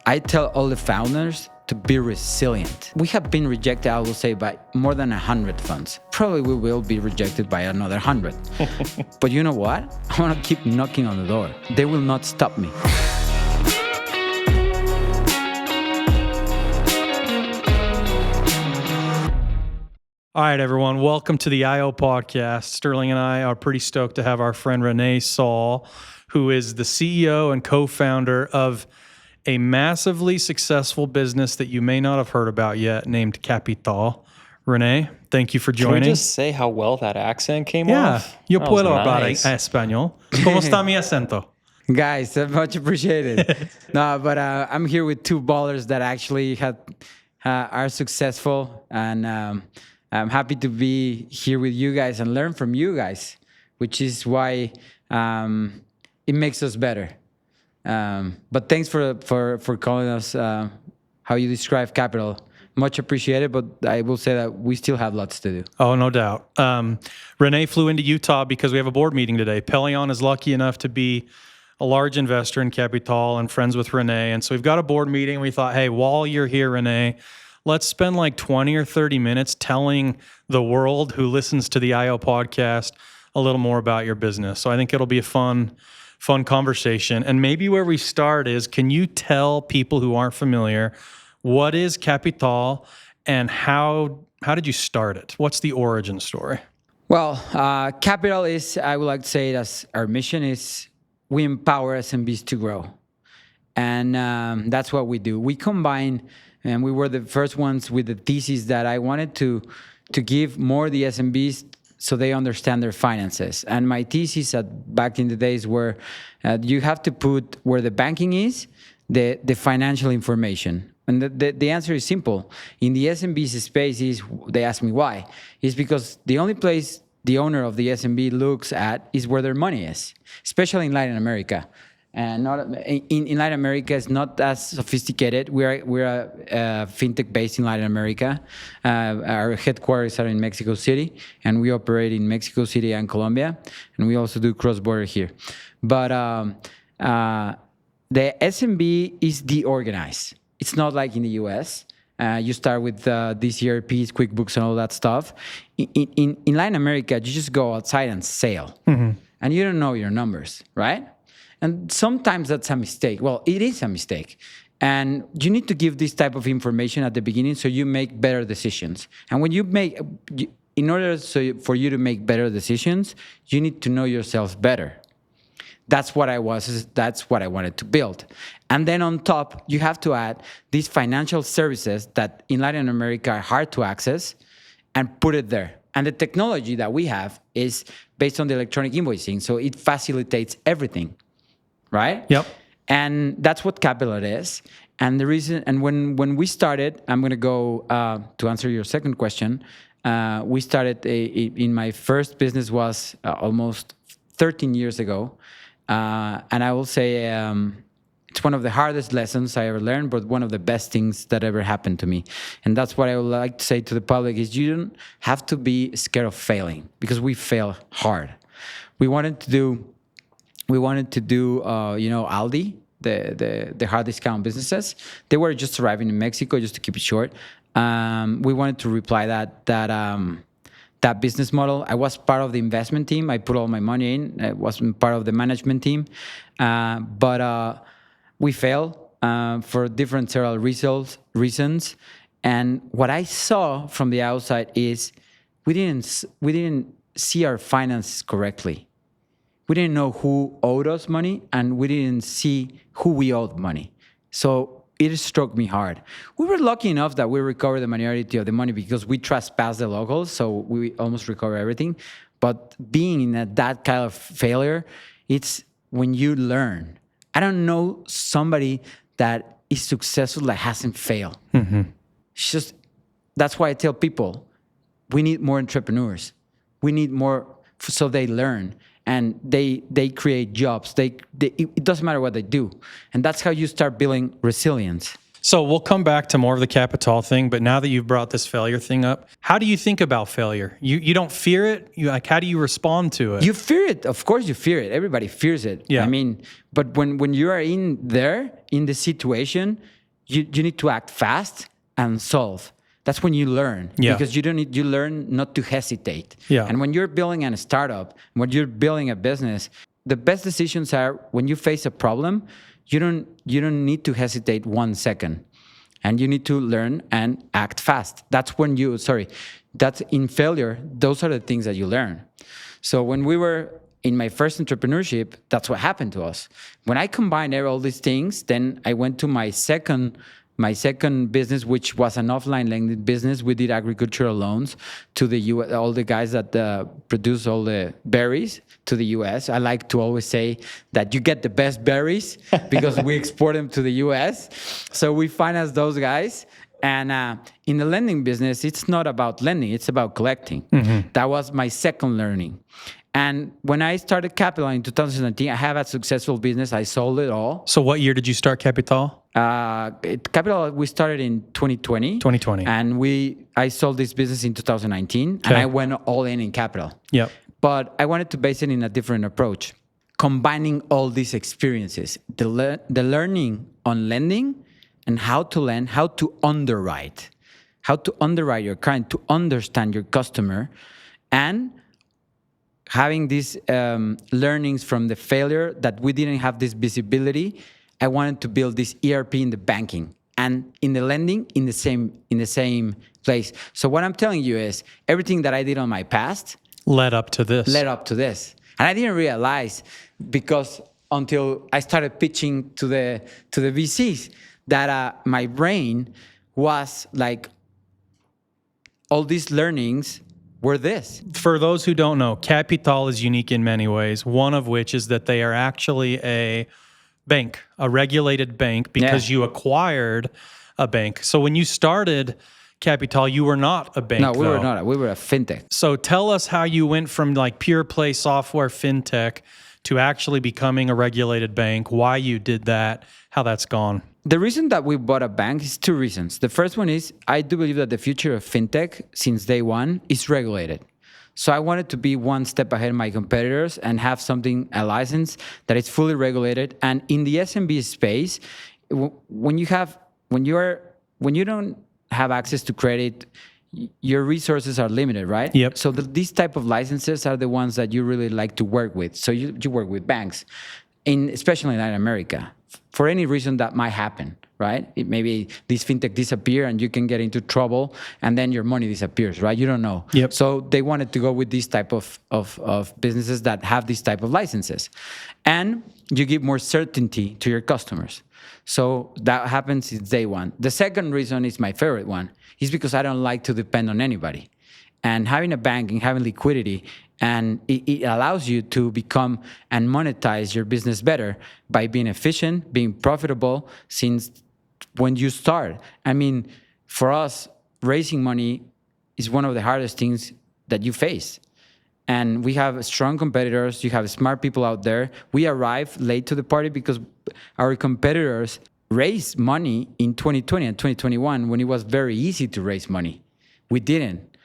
I tell all the founders to be resilient. We have been rejected, I will say, by more than 100 funds. Probably we will be rejected by another 100. But you know what? I want to keep knocking on the door. They will not stop me. All right, everyone. Welcome to the IO podcast. Sterling and I are pretty stoked to have our friend Rene Saul, who is the CEO and co-founder of a massively successful business that you may not have heard about yet named Kapital. Rene, thank you for joining. Can we just say how well that accent came off? Yo That puedo was hablar nice. español. ¿Cómo está mi acento? Guys, much appreciated. No, but I'm here with two ballers that actually are successful, and I'm happy to be here with you guys and learn from you guys, which is why it makes us better. But thanks for calling us how you describe Kapital. Much appreciated, but I will say that we still have lots to do. Oh, no doubt. Rene flew into Utah because we have a board meeting today. Pelion is lucky enough to be a large investor in Kapital and friends with Rene. And so we've got a board meeting. We thought, hey, while you're here, Rene, let's spend like 20 or 30 minutes telling the world who listens to the IO podcast a little more about your business. So I think it'll be a fun conversation. And maybe where we start is, can you tell people who aren't familiar, what is Kapital and how did you start it? What's the origin story? Well, Kapital is, I would like to say it as our mission is, we empower SMBs to grow. And that's what we do. We combine, and we were the first ones with the thesis that I wanted to give more the SMBs so they understand their finances. And my thesis back in the days were you have to put where the banking is, the financial information. And the answer is simple. In the SMBs space, they ask me why. It's because the only place the owner of the SMB looks at is where their money is, especially in Latin America. And not in Latin America, it's not as sophisticated. We're a fintech based in Latin America. Our headquarters are in Mexico City, and we operate in Mexico City and Colombia, and we also do cross-border here. But the SMB is deorganized. It's not like in the US. You start with these ERPs, QuickBooks, and all that stuff. In Latin America, you just go outside and sell, and you don't know your numbers, right? And sometimes that's a mistake. Well, it is a mistake. And you need to give this type of information at the beginning so you make better decisions. And when in order for you to make better decisions, you need to know yourself better. That's what that's what I wanted to build. And then on top, you have to add these financial services that in Latin America are hard to access and put it there. And the technology that we have is based on the electronic invoicing. So it facilitates everything. Right? Yep. And that's what Kapital is. And the reason, and when we started, I'm going to go to answer your second question. We started in my first business was almost 13 years ago. And I will say it's one of the hardest lessons I ever learned, but one of the best things that ever happened to me. And that's what I would like to say to the public is you don't have to be scared of failing because we fail hard. We wanted to do Aldi, the hard discount businesses. They were just arriving in Mexico, just to keep it short. We wanted to reply that business model. I was part of the investment team. I put all my money in. I wasn't part of the management team. But we failed for different several reasons. And what I saw from the outside is we didn't see our finances correctly. We didn't know who owed us money, and we didn't see who we owed money. So it struck me hard. We were lucky enough that we recovered the majority of the money because we trespassed the locals, so we almost recovered everything. But being in that kind of failure, it's when you learn. I don't know somebody that is successful that hasn't failed. Mm-hmm. It's just, that's why I tell people, we need more entrepreneurs. We need more so they learn. And they create jobs. It doesn't matter what they do. And that's how you start building resilience. So we'll come back to more of the Kapital thing, but now that you've brought this failure thing up, how do you think about failure? You don't fear it? How do you respond to it? You fear it. Of course you fear it. Everybody fears it. Yeah. I mean, but when you are in the situation, you need to act fast and solve. That's when you learn, Yeah. because you learn not to hesitate. Yeah. And when you're building a startup, when you're building a business, the best decisions are when you face a problem, you don't need to hesitate 1 second, and you need to learn and act fast. That's that's in failure. Those are the things that you learn. So when we were in my first entrepreneurship, that's what happened to us. When I combined all these things, then I went to my second business, which was an offline lending business. We did agricultural loans to the US, all the guys that produce all the berries to the US. I like to always say that you get the best berries because we export them to the US. So we finance those guys. And in the lending business, it's not about lending, it's about collecting. That was my second learning. And when I started Kapital in 2017, I have a successful business. I sold it all. So what year did you start Kapital? Kapital, we started in 2020. 2020. And I sold this business in 2019, and I went all in Kapital. Yep. But I wanted to base it in a different approach, combining all these experiences, the learning on lending and how to lend, how to underwrite your client, to understand your customer, and having these learnings from the failure that we didn't have this visibility. I wanted to build this ERP in the banking and in the lending in the same place. So what I'm telling you is everything that I did on my past led up to this. And I didn't realize, because until I started pitching to the VCs, that my brain was like, all these learnings were this. For those who don't know, Kapital is unique in many ways, one of which is that they are actually a bank, a regulated bank, because you acquired a bank. So when you started Kapital, you were not a bank. No, we were not. We were a fintech. So tell us how you went from like pure play software fintech to actually becoming a regulated bank, why you did that, how that's gone. The reason that we bought a bank is two reasons. The first one is I do believe that the future of fintech since day one is regulated. So I wanted to be one step ahead of my competitors and have a license that is fully regulated. And in the SMB space, when you don't have access to credit, your resources are limited, right? Yep. So these type of licenses are the ones that you really like to work with. So you work with banks, especially in Latin America, for any reason that might happen, right? Maybe this fintech disappear and you can get into trouble, and then your money disappears, right? You don't know. Yep. So they wanted to go with these type of businesses that have these type of licenses, and you give more certainty to your customers. So that happens since day one. The second reason is my favorite one, is because I don't like to depend on anybody. And having a bank and having liquidity, and it allows you to become and monetize your business better by being efficient, being profitable since when you start. I mean, for us, raising money is one of the hardest things that you face. And we have strong competitors. You have smart people out there. We arrived late to the party because our competitors raised money in 2020 and 2021 when it was very easy to raise money. We didn't.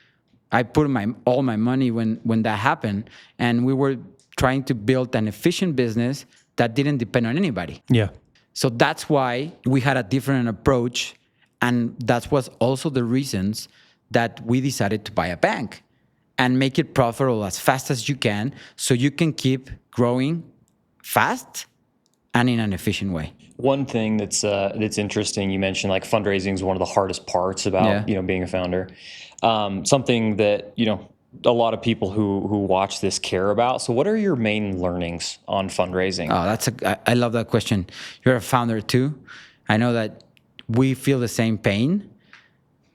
I put all my money when that happened, and we were trying to build an efficient business that didn't depend on anybody. Yeah. So that's why we had a different approach, and that was also the reasons that we decided to buy a bank and make it profitable as fast as you can, so you can keep growing fast and in an efficient way. One thing that's interesting, you mentioned like fundraising is one of the hardest parts about being a founder. Something that a lot of people who watch this care about. So what are your main learnings on fundraising? Oh, I love that question. You're a founder too. I know that we feel the same pain,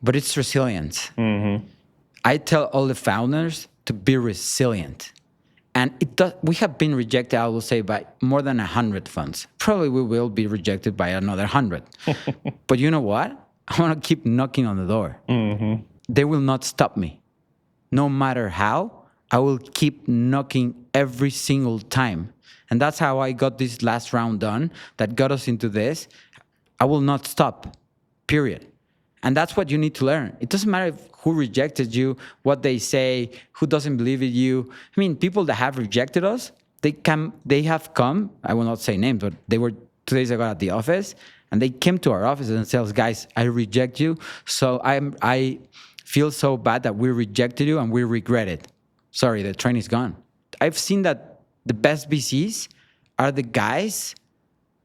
but it's resilience. Mm-hmm. I tell all the founders to be resilient. And we have been rejected, I will say, by more than 100 funds. Probably we will be rejected by another 100. But you know what? I want to keep knocking on the door. Mm-hmm. They will not stop me. No matter how, I will keep knocking every single time. And that's how I got this last round done that got us into this. I will not stop, period. And that's what you need to learn. It doesn't matter who rejected you, what they say, who doesn't believe in you. I mean, people that have rejected us, they have come, I will not say names, but they were 2 days ago at the office, And they came to our office and said, guys, I reject you. So I feel so bad that we rejected you and we regret it. Sorry, the train is gone. I've seen that the best VCs are the guys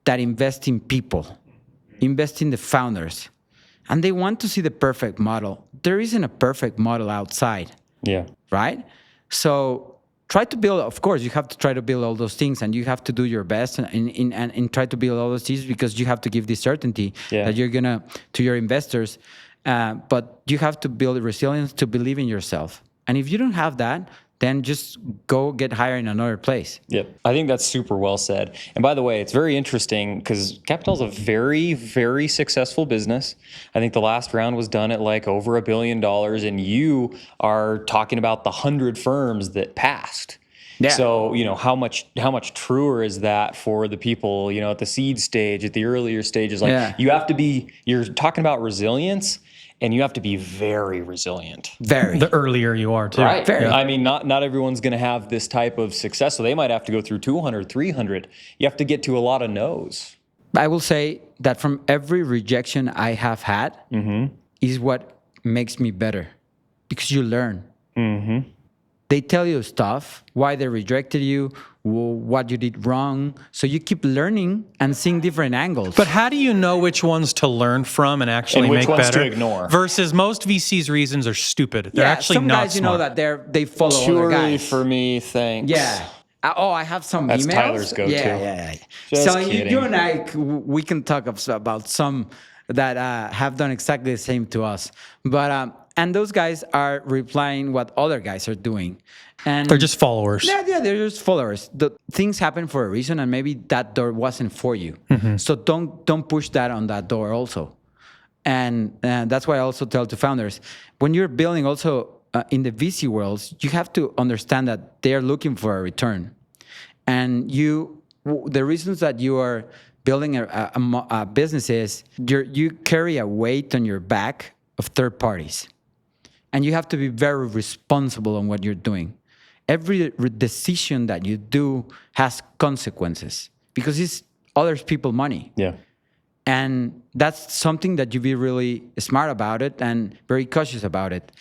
that invest in people, invest in the founders. And they want to see the perfect model. There isn't a perfect model outside. Yeah. Right? So try to build, of course, you have to try to build all those things, and you have to do your best and try to build all those things, because you have to give this certainty that you're going to your investors. But you have to build resilience to believe in yourself. And if you don't have that, then just go get hired in another place. Yep. I think that's super well said. And by the way, it's very interesting because Kapital is a very, very successful business. I think the last round was done at like over $1 billion, and you are talking about the 100 firms that passed. Yeah. So, how much truer is that for the people, at the seed stage, at the earlier stages? Like you're talking about resilience. And you have to be very resilient. Very. The earlier you are, too. Right. Very. I mean, not everyone's going to have this type of success. So they might have to go through 200, 300. You have to get to a lot of no's. I will say that from every rejection I have had is what makes me better, because you learn. Mm-hmm. They tell you stuff, why they rejected you, what you did wrong. So you keep learning and seeing different angles. But how do you know which ones to learn from and actually make better? Which ones to ignore? Versus most VCs' reasons are stupid. They're actually some not guys, smart. that they follow Too other early guys. for me, thanks. Yeah. I have some That's emails. Tyler's go-to. Yeah. Just So kidding. you and I, we can talk about some that have done exactly the same to us. But and those guys are replying what other guys are doing. And They're just followers. Yeah, they're just followers. The things happen for a reason, and maybe that door wasn't for you. So don't push that on that door also. And that's why I also tell to founders, when you're building also in the VC worlds, you have to understand that they are looking for a return. And the reasons that you are building a business is you carry a weight on your back of third parties. And you have to be very responsible on what you're doing. Every decision that you do has consequences, because it's other people's money. Yeah. And that's something that you be really smart about it and very cautious about it.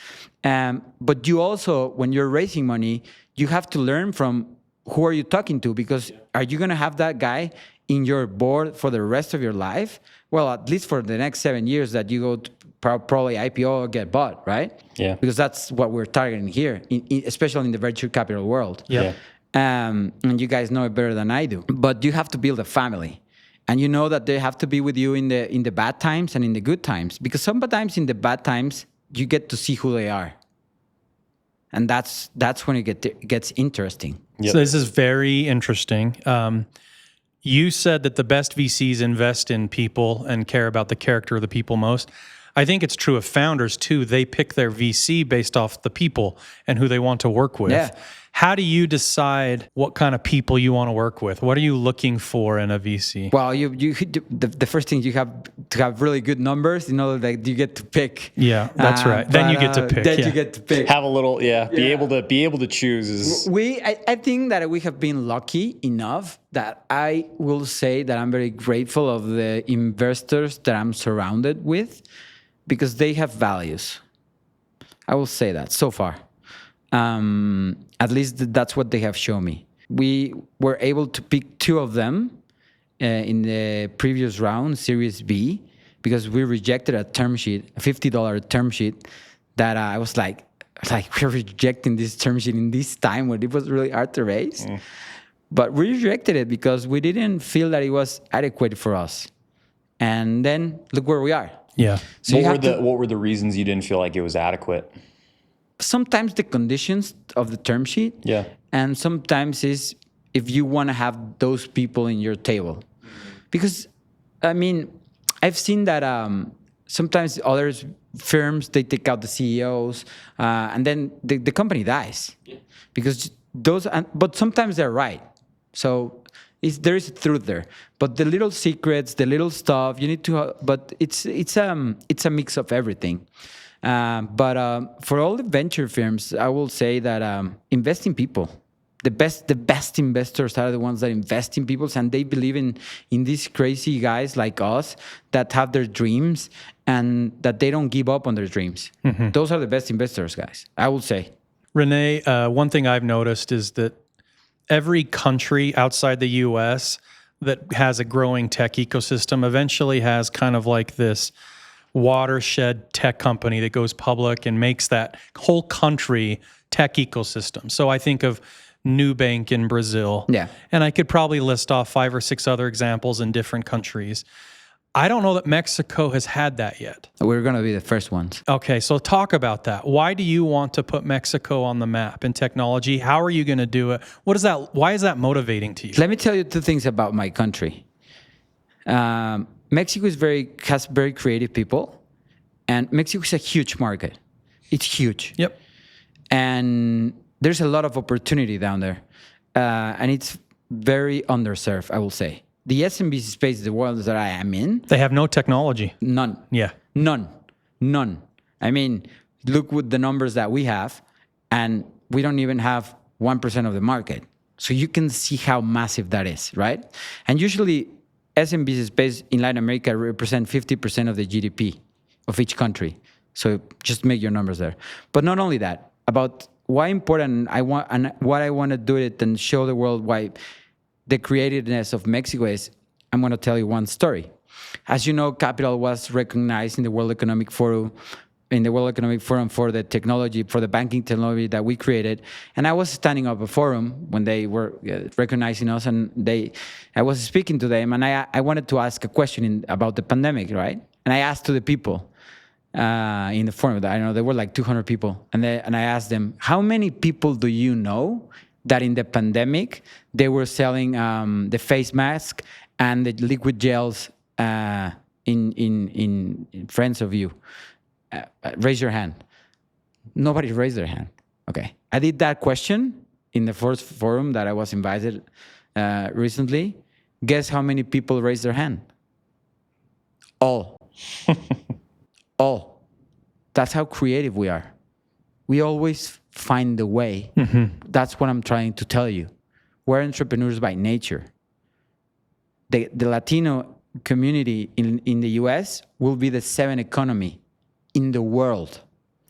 But you also, when you're raising money, you have to learn from who are you talking to, because are you going to have that guy in your board for the rest of your life? Well, at least for the next 7 years that you go to probably IPO or get bought, right? Yeah. Because that's what we're targeting here, especially in the venture capital world. Yeah. And you guys know it better than I do. But you have to build a family. And you know that they have to be with you in the bad times and in the good times. Because sometimes in the bad times, you get to see who they are. And that's when it gets interesting. Yep. So this is very interesting. You said that the best VCs invest in people and care about the character of the people most. I think it's true of founders too. They pick their VC based off the people and who they want to work with. Yeah. How do you decide what kind of people you want to work with? What are you looking for in a VC? Well, the first thing, you have to have really good numbers, that you get to pick. Yeah, that's right. Then you get to pick. Then you get to pick. Have a little, be able to choose is. I think that we have been lucky enough that I will say that I'm very grateful of the investors that I'm surrounded with, because they have values. I will say that so far. At least that's what they have shown me. We were able to pick 2 of them in the previous round, Series B, because we rejected a term sheet, a $50 term sheet, that I was like, we're rejecting this term sheet in this time when it was really hard to raise. But we rejected it because we didn't feel that it was adequate for us. And then look where we are. Yeah. So what were the reasons you didn't feel like it was adequate? Sometimes the conditions of the term sheet. Yeah. And sometimes is if you want to have those people in your table. Because, I mean, I've seen that sometimes other firms, they take out the CEOs and then the company dies. Yeah. Because but sometimes they're right. So there is a truth there. But the little secrets, the little stuff, you need to, but it's a mix of everything. But for all the venture firms, I will say that invest in people. The best investors are the ones that invest in people, and they believe in these crazy guys like us that have their dreams and that they don't give up on their dreams. Those are the best investors, guys, I would say. Rene, one thing I've noticed is that every country outside the U.S. that has a growing tech ecosystem eventually has kind of like this watershed tech company that goes public and makes that whole country tech ecosystem. So I think of Nubank in Brazil. Yeah. And I could probably list off 5 or 6 other examples in different countries. I don't know that Mexico has had that yet. We're going to be the first ones. Okay, so talk about that. Why do you want to put Mexico on the map in technology? How are you going to do it? What is that? Why is that motivating to you? Let me tell you 2 things about my country. Mexico has very creative people, and Mexico is a huge market. It's huge. Yep. And there's a lot of opportunity down there, and it's very underserved, I will say. The SMB space, the world that I am in, They have no technology. none. Yeah. None. I mean, look with the numbers that we have, and we don't even have 1% of the market. So you can see how massive that is, right? And usually SMB space in Latin America represent 50% of the GDP of each country. So just make your numbers there. But not only that, about why important and what I want to do it and show the world why the creativeness of Mexico is, I'm going to tell you one story. As you know, Kapital was recognized in the World Economic Forum, for the technology, for the banking technology that we created. And I was standing up a forum when they were recognizing us, and I was speaking to them, and I wanted to ask a question about the pandemic, right? And I asked to the people in the forum, I know there were like 200 people, and I asked them, how many people do you know that in the pandemic they were selling the face mask and the liquid gels in friends of you? Raise your hand. Nobody raised their hand. Okay. I did that question in the first forum that I was invited recently. Guess how many people raised their hand? All. All. That's how creative we are. We always find the way. That's what I'm trying to tell you. We're entrepreneurs by nature. The Latino community in the US will be the 7th economy in the world.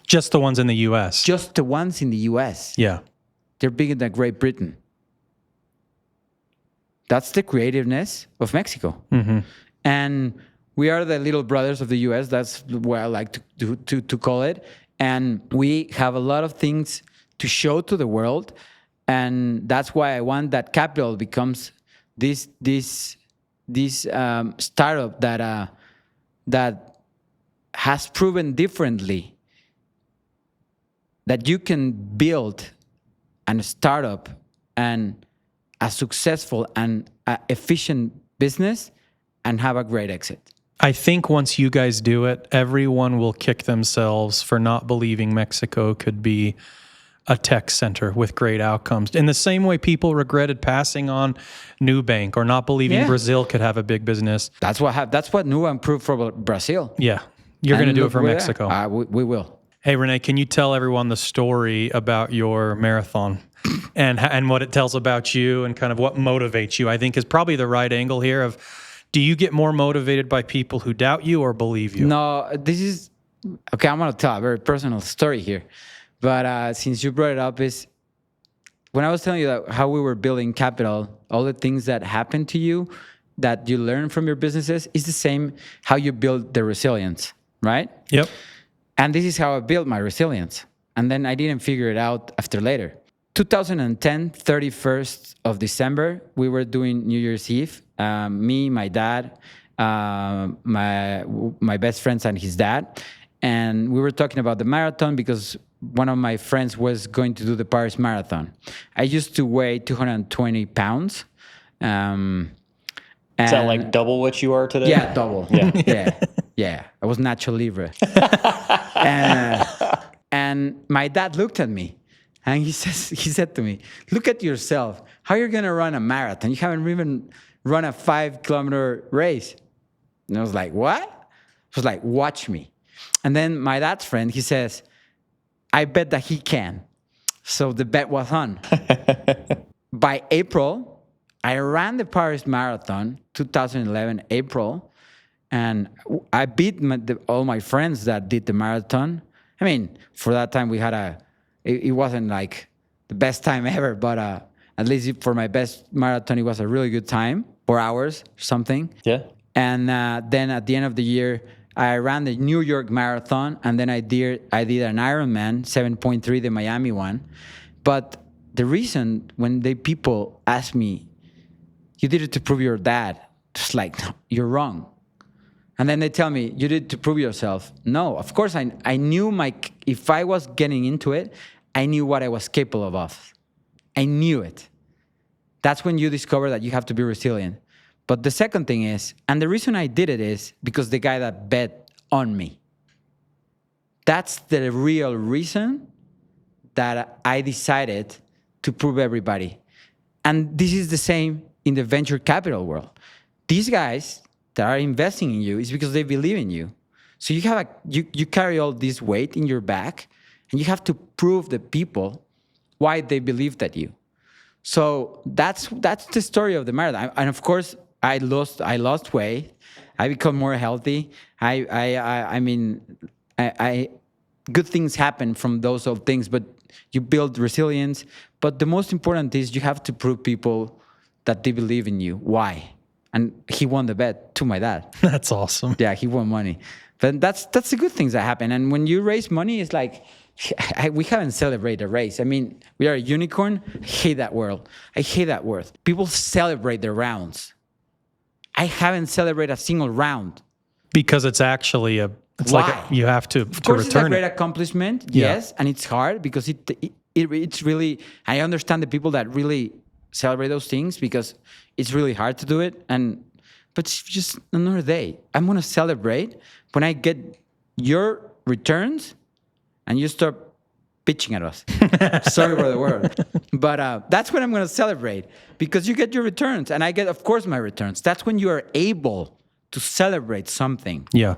Just the ones in the U.S. Just the ones in the US. Yeah. They're bigger than Great Britain. That's the creativeness of Mexico. And we are the little brothers of the US. That's what I like to call it. And we have a lot of things to show to the world. And that's why I want that Kapital becomes this startup that has proven differently that you can build a startup and a successful and efficient business and have a great exit. I think once you guys do it, everyone will kick themselves for not believing Mexico could be a tech center with great outcomes. In the same way people regretted passing on Nubank or not believing Brazil could have a big business. That's what Nubank proved for Brazil. Yeah. You're going to do it for Mexico. We will. Hey, Rene, can you tell everyone the story about your marathon and what it tells about you and kind of what motivates you? I think is probably the right angle here of, do you get more motivated by people who doubt you or believe you? No, this is, okay, I'm going to tell a very personal story here. But since you brought it up, is when I was telling you that how we were building Kapital, all the things that happen to you that you learn from your businesses is the same how you build the resilience, right? Yep. And this is how I built my resilience. And then I didn't figure it out after later. 2010, 31st of December, we were doing New Year's Eve. Me, my dad, my best friends and his dad. And we were talking about the marathon because one of my friends was going to do the Paris Marathon. I used to weigh 220 pounds. Is that like double what you are today? Yeah, double. Yeah. I was Nacho Libre. And my dad looked at me and he said to me, look at yourself. How are you going to run a marathon? You haven't even run a 5-kilometer race. And I was like, what? I was like, watch me. And then my dad's friend, he says, I bet that he can. So the bet was on. By April, I ran the Paris Marathon, 2011 April, and I beat all my friends that did the marathon. I mean, for that time we had it wasn't like the best time ever, but at least for my best marathon, it was a really good time, 4 hours, something. Yeah. And then at the end of the year, I ran the New York Marathon, and then I did an Ironman, 7.3, the Miami one. But the reason when people ask me, you did it to prove your dad, just like, no, you're wrong. And then they tell me, you did it to prove yourself. No, of course, I knew if I was getting into it, I knew what I was capable of. I knew it. That's when you discover that you have to be resilient. But the second thing is, and the reason I did it is because the guy that bet on me. That's the real reason that I decided to prove everybody. And this is the same in the venture capital world. These guys that are investing in you is because they believe in you. So you carry all this weight in your back, and you have to prove the people why they believe that you. So that's the story of the marathon. And of course, I lost weight. I become more healthy. I mean, good things happen from those old things, but you build resilience. But the most important is you have to prove people that they believe in you. Why? And he won the bet to my dad. That's awesome. Yeah, he won money. But that's the good things that happen. And when you raise money, it's like, we haven't celebrated a race. I mean, we are a unicorn. I hate that word. I hate that word. People celebrate their rounds. I haven't celebrated a single round. Because it's actually Why? like you have to Of course, it's a return great it. accomplishment, Yeah. yes, and it's hard because it's really. I understand the people that really celebrate those things because it's really hard to do it. But it's just another day. I'm gonna celebrate when I get your returns, and you start pitching at us. Sorry for the word, but that's when I'm gonna celebrate because you get your returns, and I get, of course, my returns. That's when you are able to celebrate something. Yeah.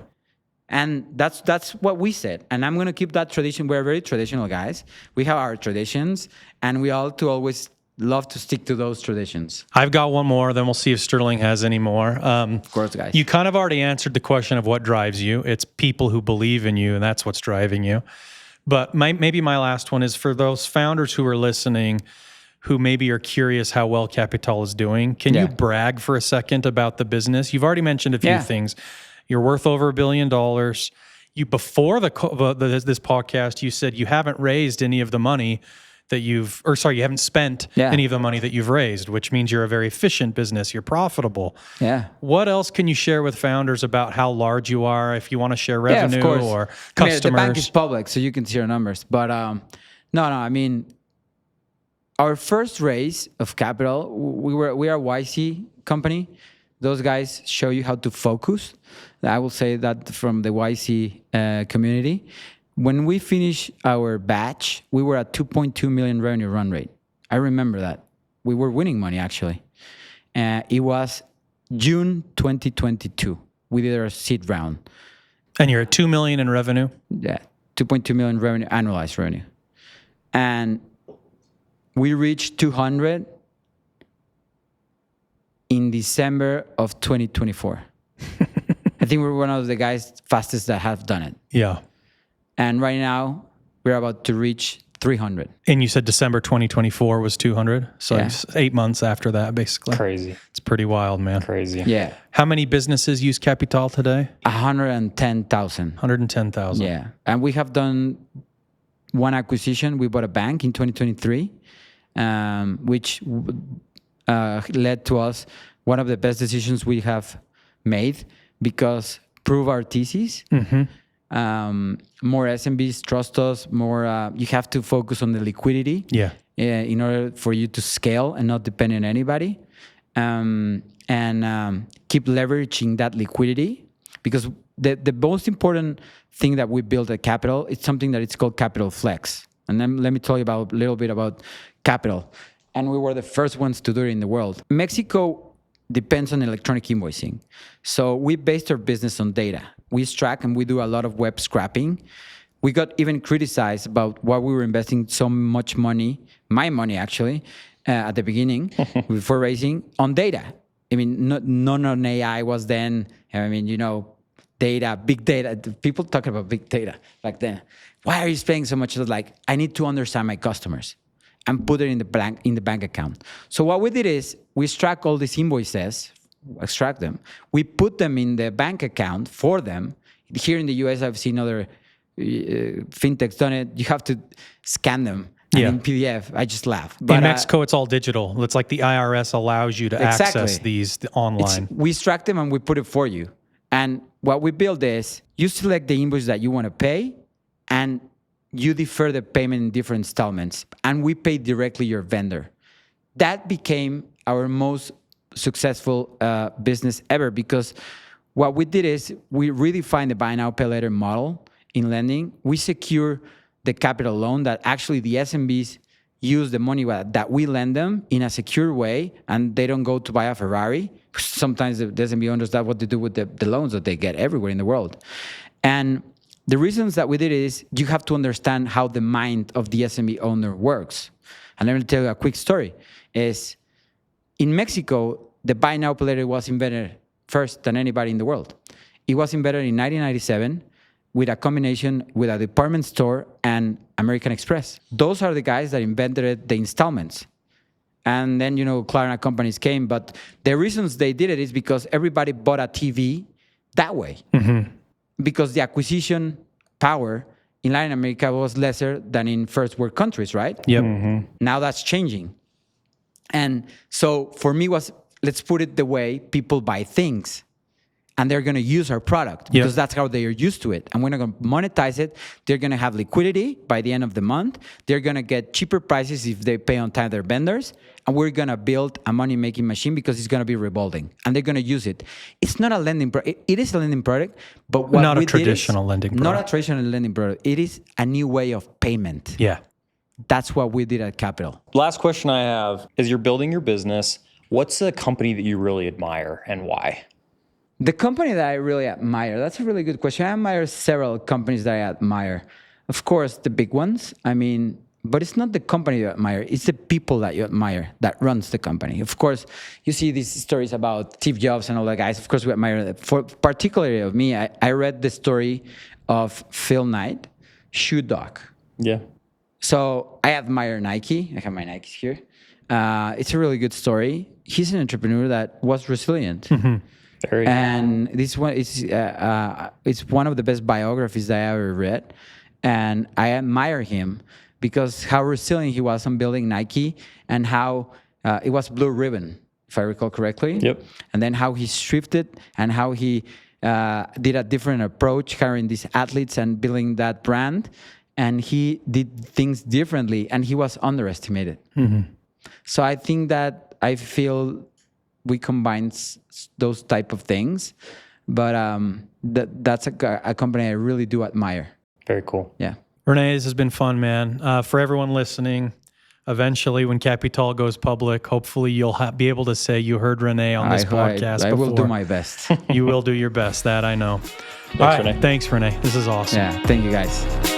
And that's what we said. And I'm going to keep that tradition. We're very traditional guys. We have our traditions, and we always love to stick to those traditions. I've got one more, then we'll see if Sterling has any more. Of course, guys. You kind of already answered the question of what drives you. It's people who believe in you, and that's what's driving you. But maybe my last one is for those founders who are listening who maybe are curious how well Kapital is doing. Can you brag for a second about the business? You've already mentioned a few things. You're worth over $1 billion. You before this podcast, you said you haven't raised any of the money that you haven't spent any of the money that you've raised, which means you're a very efficient business. You're profitable. Yeah. What else can you share with founders about how large you are? If you want to share revenue or customers, the bank is public, so you can see our numbers. But no. I mean, our first raise of capital, we are a YC company. Those guys show you how to focus. I will say that from the YC community. When we finished our batch, we were at 2.2 million revenue run rate. I remember that. We were winning money, actually. It was June 2022. We did our seed round. And you're at 2 million in revenue? Yeah, 2.2 million revenue, annualized revenue. And we reached 200 in December of 2024. I think we're one of the guys fastest that have done it. Yeah. And right now, we're about to reach 300. And you said December 2024 was 200? So it's 8 months after that, basically. Crazy. It's pretty wild, man. Crazy. Yeah. How many businesses use Kapital today? 110,000. 110,000. Yeah. And we have done one acquisition. We bought a bank in 2023, which led to us one of the best decisions we have made because prove our thesis. Mm-hmm. More SMBs trust us. More, you have to focus on the liquidity. Yeah. In order for you to scale and not depend on anybody, and keep leveraging that liquidity, because the most important thing that we built at Kapital is something that it's called Kapital Flex. And then let me tell you a little bit about Kapital. And we were the first ones to do it in the world. Mexico depends on electronic invoicing. So we based our business on data. We track and we do a lot of web scraping. we got even criticized about why we were investing so much money, my money actually, at the beginning before raising on data. I mean, none on AI was then. I mean, data, big data. People talking about big data back then. Why are you spending so much? Like, I need to understand my customers and put it in the bank account. So what we did is we extract all these invoices, extract them. We put them in the bank account for them. Here in the US, I've seen other fintechs done it. You have to scan them. And in PDF, I just laugh. But in Mexico, it's all digital. It's like the IRS allows you to access these online. We extract them and we put it for you. And what we build is you select the invoice that you want to pay, and you defer the payment in different installments, and we pay directly your vendor. That became our most successful business ever, because what we did is we redefined the buy now, pay later model in lending. We secure the capital loan that actually the SMBs use the money that we lend them in a secure way, and they don't go to buy a Ferrari. Sometimes the SMB understand what to do with the loans that they get everywhere in the world. And the reasons that we did it is you have to understand how the mind of the SMB owner works. And let me tell you a quick story. Is in Mexico, the buy now, pay later was invented first than anybody in the world. It was invented in 1997 with a combination with a department store and American Express. Those are the guys that invented the installments. And then, Klarna companies came, but the reasons they did it is because everybody bought a TV that way. Mm-hmm. Because the acquisition power in Latin America was lesser than in first world countries, right? Yep. Mm-hmm. Now that's changing. And so for me let's put it the way people buy things. And they're going to use our product because that's how they are used to it. And we're not going to monetize it. They're going to have liquidity by the end of the month. They're going to get cheaper prices if they pay on time their vendors. And we're going to build a money-making machine because it's going to be revolving. And they're going to use it. It's not a lending product. It is a lending product, but what not we a traditional lending product. Not a traditional lending product. It is a new way of payment. Yeah. That's what we did at Kapital. Last question I have is, you're building your business. What's a company that you really admire and why? The company that I really admire, that's a really good question. I admire several companies that I admire. Of course, the big ones. But it's not the company you admire. It's the people that you admire that runs the company. Of course, you see these stories about Steve Jobs and all the guys. Of course, we admire that. For particularly of me, I read the story of Phil Knight, Shoe Dog. Yeah. So I admire Nike. I have my Nikes here. It's a really good story. He's an entrepreneur that was resilient. Mm-hmm. And this one is it's one of the best biographies that I ever read, and I admire him because how resilient he was on building Nike, and how it was Blue Ribbon, if I recall correctly. Yep. And then how he shifted and how he did a different approach, carrying these athletes and building that brand, and he did things differently, and he was underestimated. Mm-hmm. So I think that I feel we combine those type of things, but that's a company I really do admire. Very cool. Yeah. Rene, this has been fun, man. For everyone listening, eventually when Kapital goes public, hopefully you'll be able to say you heard Rene on this podcast I before. will do my best. You will do your best, that I know. Thanks, All right, Rene. thanks, Rene. This is awesome. Yeah, thank you guys.